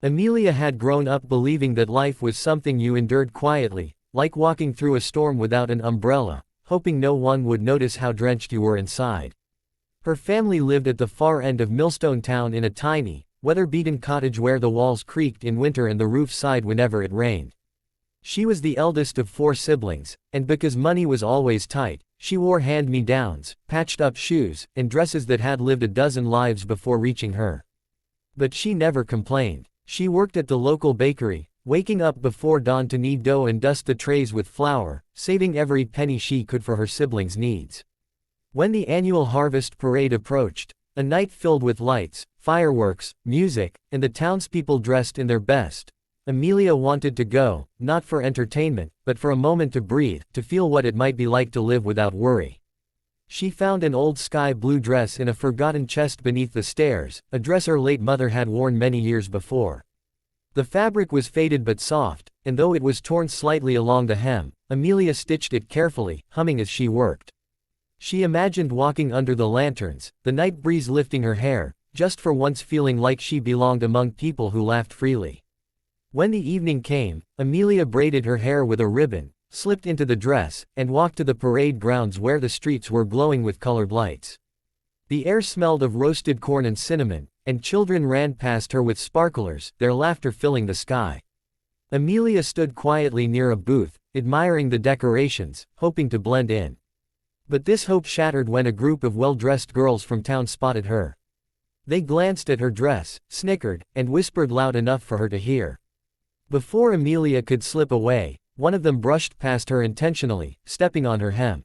Amelia had grown up believing that life was something you endured quietly, like walking through a storm without an umbrella, hoping no one would notice how drenched you were inside. Her family lived at the far end of Millstone Town in a tiny, weather-beaten cottage where the walls creaked in winter and the roof sighed whenever it rained. She was the eldest of 4 siblings, and because money was always tight, she wore hand-me-downs, patched-up shoes, and dresses that had lived a dozen lives before reaching her. But she never complained. She worked at the local bakery, waking up before dawn to knead dough and dust the trays with flour, saving every penny she could for her siblings' needs. When the annual harvest parade approached, a night filled with lights, fireworks, music, and the townspeople dressed in their best, Amelia wanted to go, not for entertainment, but for a moment to breathe, to feel what it might be like to live without worry. She found an old sky blue dress in a forgotten chest beneath the stairs, a dress her late mother had worn many years before. The fabric was faded but soft, and though it was torn slightly along the hem, Amelia stitched it carefully, humming as she worked. She imagined walking under the lanterns, the night breeze lifting her hair, just for once feeling like she belonged among people who laughed freely. When the evening came, Amelia braided her hair with a ribbon, slipped into the dress, and walked to the parade grounds where the streets were glowing with colored lights. The air smelled of roasted corn and cinnamon, and children ran past her with sparklers, their laughter filling the sky. Amelia stood quietly near a booth, admiring the decorations, hoping to blend in. But this hope shattered when a group of well-dressed girls from town spotted her. They glanced at her dress, snickered, and whispered loud enough for her to hear. Before Amelia could slip away, one of them brushed past her intentionally, stepping on her hem.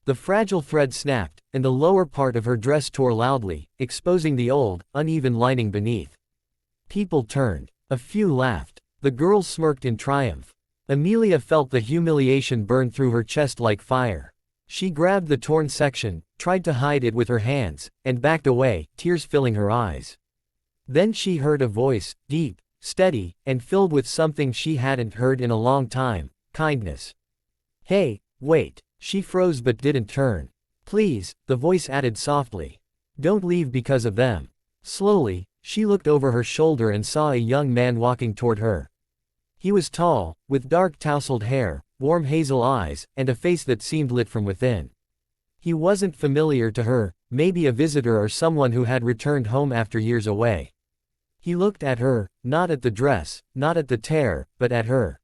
The fragile thread snapped, and the lower part of her dress tore loudly, exposing the old, uneven lining beneath. People turned. A few laughed. The girls smirked in triumph. Amelia felt the humiliation burn through her chest like fire. She grabbed the torn section, tried to hide it with her hands, and backed away, tears filling her eyes. Then she heard a voice, deep, steady, and filled with something she hadn't heard in a long time, kindness. "Hey, wait." She froze but didn't turn. "Please," the voice added softly. "Don't leave because of them." Slowly, she looked over her shoulder and saw a young man walking toward her. He was tall, with dark tousled hair, warm hazel eyes, and a face that seemed lit from within. He wasn't familiar to her, maybe a visitor or someone who had returned home after years away. He looked at her, not at the dress, not at the tear, but at her.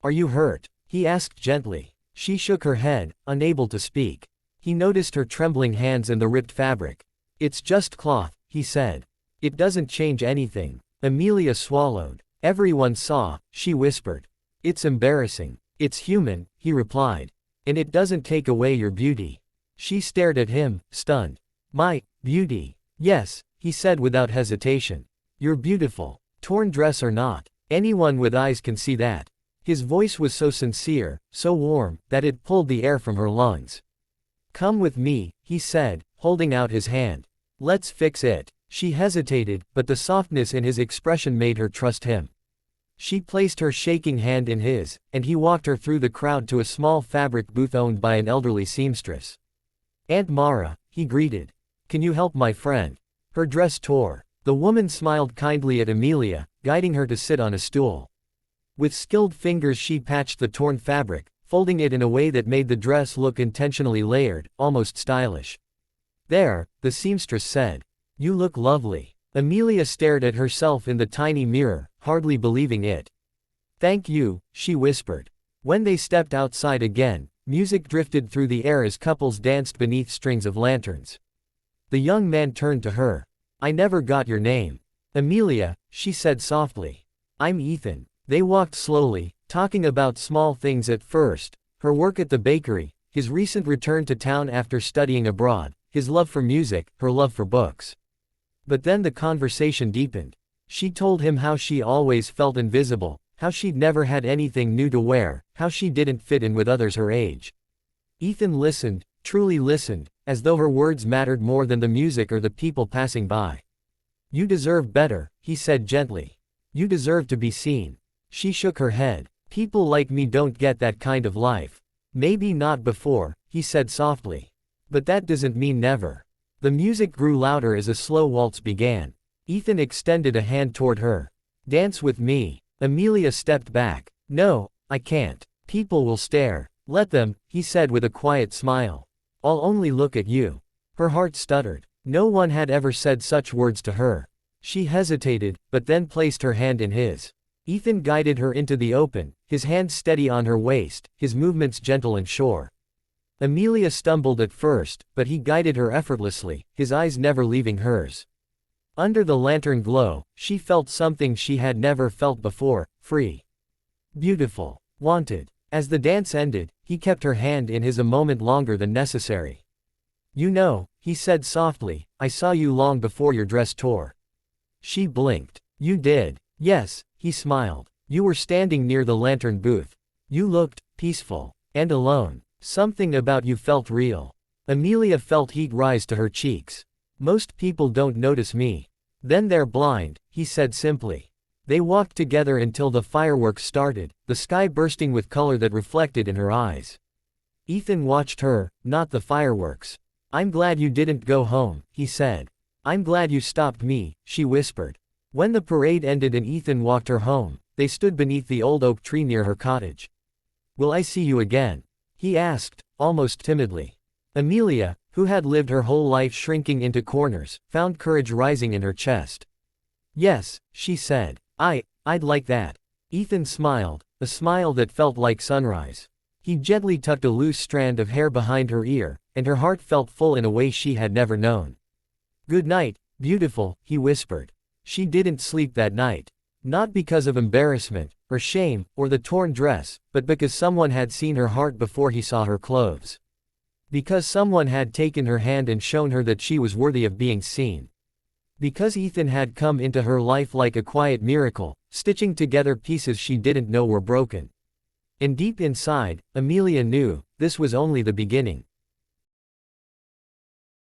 "Are you hurt?" he asked gently. She shook her head, unable to speak. He noticed her trembling hands and the ripped fabric. "It's just cloth," he said. "It doesn't change anything." Amelia swallowed. "Everyone saw," she whispered. "It's embarrassing." "It's human," he replied. "And it doesn't take away your beauty." She stared at him, stunned. "My beauty?" "Yes," he said without hesitation. "You're beautiful. Torn dress or not. Anyone with eyes can see that." His voice was so sincere, so warm, that it pulled the air from her lungs. "Come with me," he said, holding out his hand. "Let's fix it." She hesitated, but the softness in his expression made her trust him. She placed her shaking hand in his, and he walked her through the crowd to a small fabric booth owned by an elderly seamstress. "Aunt Mara," he greeted. "Can you help my friend? Her dress tore." The woman smiled kindly at Amelia, guiding her to sit on a stool. With skilled fingers she patched the torn fabric, folding it in a way that made the dress look intentionally layered, almost stylish. "There," the seamstress said. "You look lovely." Amelia stared at herself in the tiny mirror, hardly believing it. "Thank you," she whispered. When they stepped outside again, music drifted through the air as couples danced beneath strings of lanterns. The young man turned to her. "I never got your name." "Amelia," she said softly. "I'm Ethan." They walked slowly, talking about small things at first, her work at the bakery, his recent return to town after studying abroad, his love for music, her love for books. But then the conversation deepened. She told him how she always felt invisible, how she'd never had anything new to wear, how she didn't fit in with others her age. Ethan listened, truly listened, as though her words mattered more than the music or the people passing by. "You deserve better," he said gently. "You deserve to be seen." She shook her head. "People like me don't get that kind of life." "Maybe not before," he said softly. "But that doesn't mean never." The music grew louder as a slow waltz began. Ethan extended a hand toward her. Dance with me. Amelia stepped back. No, I can't. People will stare. Let them, he said with a quiet smile. I'll only look at you. Her heart stuttered. No one had ever said such words to her. She hesitated, but then placed her hand in his. Ethan guided her into the open, his hand steady on her waist, his movements gentle and sure. Amelia stumbled at first, but he guided her effortlessly, his eyes never leaving hers. Under the lantern glow, she felt something she had never felt before, free. Beautiful. Wanted. As the dance ended, he kept her hand in his a moment longer than necessary. You know, he said softly, I saw you long before your dress tore. She blinked. You did. Yes, he smiled. You were standing near the lantern booth. You looked peaceful and alone. Something about you felt real. Amelia felt heat rise to her cheeks. Most people don't notice me. Then they're blind, he said simply. They walked together until the fireworks started, the sky bursting with color that reflected in her eyes. Ethan watched her, not the fireworks. I'm glad you didn't go home, he said. I'm glad you stopped me, she whispered. When the parade ended and Ethan walked her home, they stood beneath the old oak tree near her cottage. Will I see you again? He asked, almost timidly. Amelia, who had lived her whole life shrinking into corners, found courage rising in her chest. Yes, she said. I'd like that. Ethan smiled, a smile that felt like sunrise. He gently tucked a loose strand of hair behind her ear, and her heart felt full in a way she had never known. Good night, beautiful, he whispered. She didn't sleep that night. Not because of embarrassment, or shame, or the torn dress, but because someone had seen her heart before he saw her clothes. Because someone had taken her hand and shown her that she was worthy of being seen. Because Ethan had come into her life like a quiet miracle, stitching together pieces she didn't know were broken. And deep inside, Amelia knew, this was only the beginning.